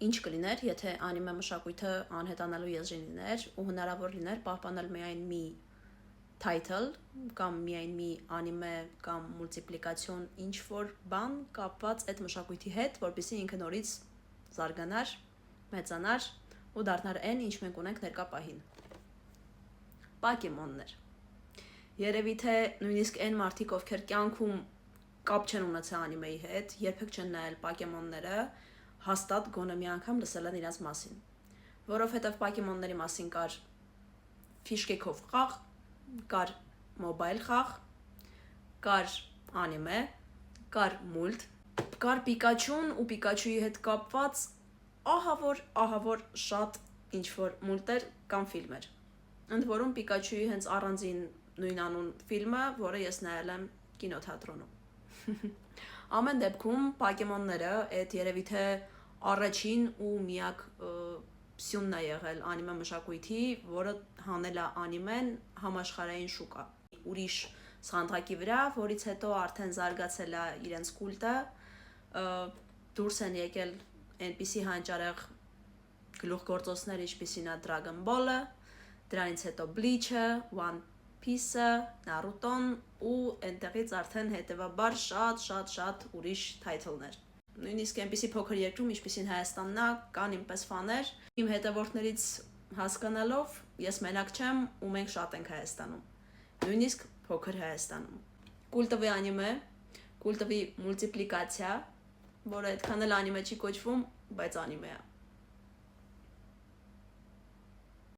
ինչ կլիներ, եթե անիմե մշակույթը անհետանալու եզրին լիներ ու հնարավոր լիներ պահպանել միայն մի title կամ միայն մի անիմե կամ մուլտիպլիկացիոն ինչ որ բան կապված այդ մշակույթի հետ, որպեսզի ինքը նորից զարգանար, մեծանար ու դառնար այն, ինչ մենք ունենք ներկա պահին։ Պոկեմոններ։ Երևի թե նույնիսկ այն մարդիկ, ովքեր կյանքում կապ չեն ունեցել անիմեի հետ, երբեք չեն նայել պոկեմոնները, հաստատ գոնե մի անգամ լսել են իրաց մասին։ Որովհետև պոկեմոնների մասին կար ֆիշկեքով խաղ, կար մոբայլ խաղ, կար անիմե, կար մուլտ, կար Պիկաչուն ու Պիկաչուի հետ կապված ահավոր շատ ինչ-որ մուլտեր կամ ֆիլմեր։ Ընդ որում Պիկաչուի հենց առանձին նույնանուն ֆիլմը, որը ես նայել եմ կինոթատրոնում։ Ամեն դեպքում պոկեմոնները այդ երևի թե առաջին ու միակ սյունն է եղել անիմե մշակույթի, որը հանել է անիմեն համաշխարհային շուկա։ Ուրիշ սանդղակի վրա, որից հետո արդեն զարգացել է իրենց կուլտը, դուրս են եկել այնպիսի հանճարեղ գլուխգործոցներ, ինչպիսին է Dragon Ball-ը, դրանից հետո Bleach-ը, One Piece-ը, Naruto-ն ու այնտեղից արդեն հետևաբար շատ ուրիշ title-ներ։ Նույնիսկ այնպիսի փոքր երկրում, ինչպիսին Հայաստանն է, կան ինպես ֆաներ։ Իմ հետևորդներից հասկանալով, ես մենակ չեմ ու մենք շատ ենք Հայաստանում։ Նույնիսկ փոքր Հայաստանում։ Կուլտովի անիմե, կուլտովի մուլտիպլիկացիա, որը այդքան էլ անիմե չի կոչվում, բայց անիմե է։